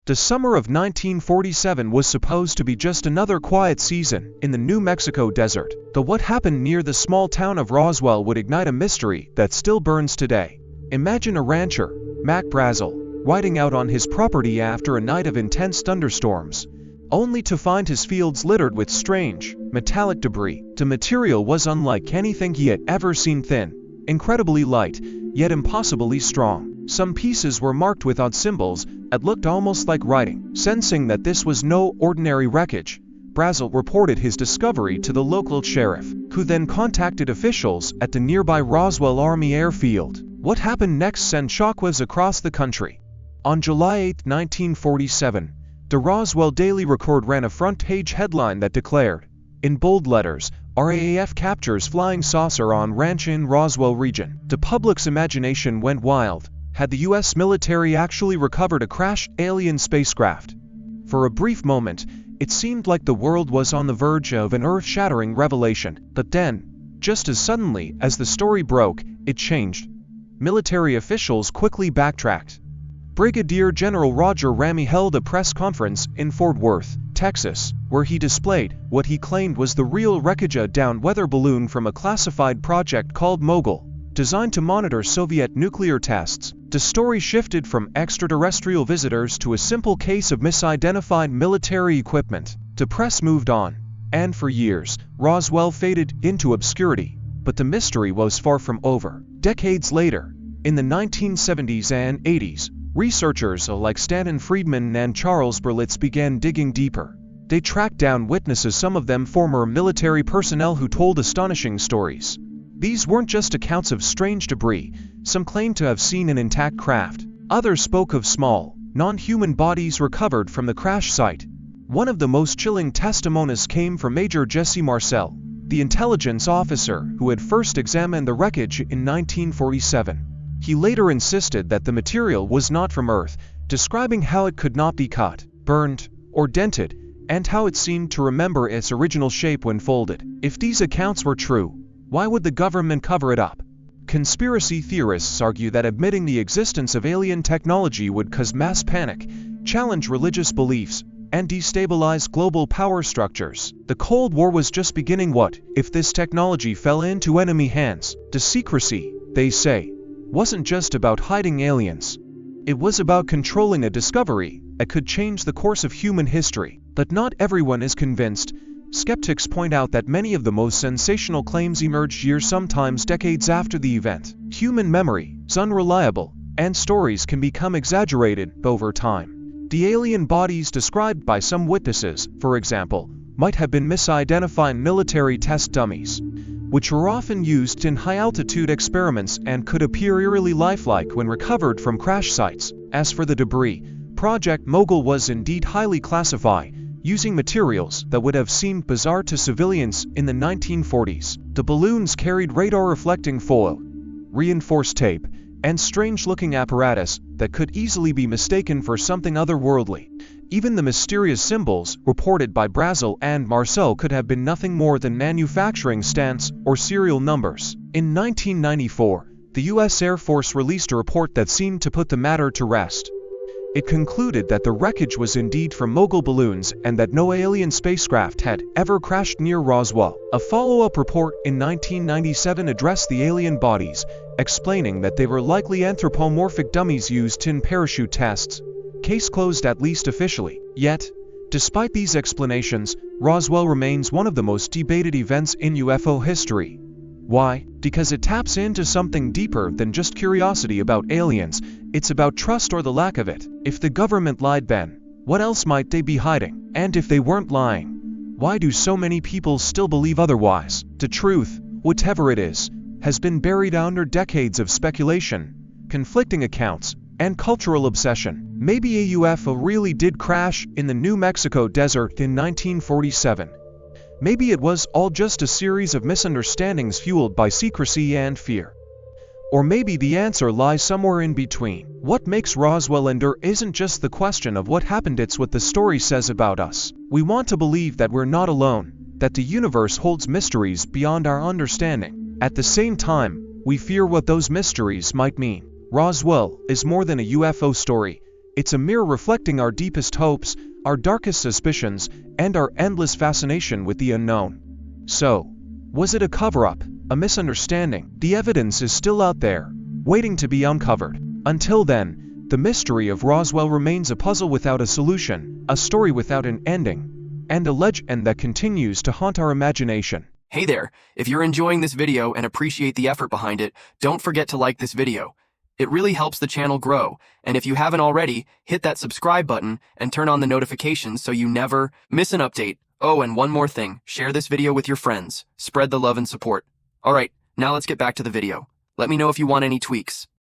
The summer of 1947 was supposed to be just another quiet season in the New Mexico desert, but what happened near the small town of Roswell would ignite a mystery that still burns today. Imagine a rancher, Mac Brazel, riding out on his property after a night of intense thunderstorms, only to find his fields littered with strange, metallic debris. The material was unlike anything he had ever seen: thin, incredibly light, yet impossibly strong. Some pieces were marked with odd symbols that looked almost like writing. Sensing that this was no ordinary wreckage, Brazel reported his discovery to the local sheriff, who then contacted officials at the nearby Roswell Army Airfield. What happened next sent shockwaves across the country. On July 8, 1947, the Roswell Daily Record ran a front-page headline that declared, in bold letters, "RAAF captures flying saucer on ranch in Roswell region." The public's imagination went wild. Had the U.S. military actually recovered a crashed alien spacecraft? For a brief moment, it seemed like the world was on the verge of an earth-shattering revelation. But then, just as suddenly as the story broke, it changed. Military officials quickly backtracked. Brigadier General Roger Ramey held a press conference in Fort Worth, Texas, where he displayed what he claimed was the real wreckage: a downed weather balloon from a classified project called Mogul, designed to monitor Soviet nuclear tests. The story shifted from extraterrestrial visitors to a simple case of misidentified military equipment. The press moved on, and for years, Roswell faded into obscurity. But the mystery was far from over. Decades later, in the 1970s and 80s, researchers like Stanton Friedman and Charles Berlitz began digging deeper. They tracked down witnesses, some of them former military personnel, who told astonishing stories. These weren't just accounts of strange debris. Some claimed to have seen an intact craft. Others spoke of small, non-human bodies recovered from the crash site. One of the most chilling testimonies came from Major Jesse Marcel, the intelligence officer who had first examined the wreckage in 1947. He later insisted that the material was not from Earth, describing how it could not be cut, burned, or dented, and how it seemed to remember its original shape when folded. If these accounts were true, why would the government cover it up? Conspiracy theorists argue that admitting the existence of alien technology would cause mass panic, challenge religious beliefs, and destabilize global power structures. The Cold War was just beginning. What if this technology fell into enemy hands? The secrecy, they say, wasn't just about hiding aliens. It was about controlling a discovery that could change the course of human history. But not everyone is convinced. Skeptics point out that many of the most sensational claims emerged years, sometimes decades after the event. Human memory is unreliable, and stories can become exaggerated over time. The alien bodies described by some witnesses, for example, might have been misidentified military test dummies, which were often used in high-altitude experiments and could appear eerily lifelike when recovered from crash sites. As for the debris, Project Mogul was indeed highly classified, using materials that would have seemed bizarre to civilians in the 1940s. The balloons carried radar-reflecting foil, reinforced tape, and strange-looking apparatus that could easily be mistaken for something otherworldly. Even the mysterious symbols reported by Brazel and Marcel could have been nothing more than manufacturing stamps or serial numbers. In 1994, the U.S. Air Force released a report that seemed to put the matter to rest. It concluded that the wreckage was indeed from Mogul balloons and that no alien spacecraft had ever crashed near Roswell. A follow-up report in 1997 addressed the alien bodies, explaining that they were likely anthropomorphic dummies used in parachute tests. Case closed, at least officially. Yet, despite these explanations, Roswell remains one of the most debated events in UFO history. Why? Because it taps into something deeper than just curiosity about aliens. It's about trust, or the lack of it. If the government lied then, what else might they be hiding? And if they weren't lying, why do so many people still believe otherwise? The truth, whatever it is, has been buried under decades of speculation, conflicting accounts, and cultural obsession. Maybe a UFO really did crash in the New Mexico desert in 1947. Maybe it was all just a series of misunderstandings fueled by secrecy and fear. Or maybe the answer lies somewhere in between. What makes Roswell endure isn't just the question of what happened, it's what the story says about us. We want to believe that we're not alone, that the universe holds mysteries beyond our understanding. At the same time, we fear what those mysteries might mean. Roswell is more than a UFO story. It's a mirror reflecting our deepest hopes, our darkest suspicions, and our endless fascination with the unknown. So, was it a cover-up, a misunderstanding? The evidence is still out there, waiting to be uncovered. Until then, the mystery of Roswell remains a puzzle without a solution, a story without an ending, and a legend that continues to haunt our imagination. Hey there, if you're enjoying this video and appreciate the effort behind it, don't forget to like this video. It really helps the channel grow, and if you haven't already, hit that subscribe button and turn on the notifications so you never miss an update. Oh, and one more thing, share this video with your friends. Spread the love and support. Alright, now let's get back to the video. Let me know if you want any tweaks.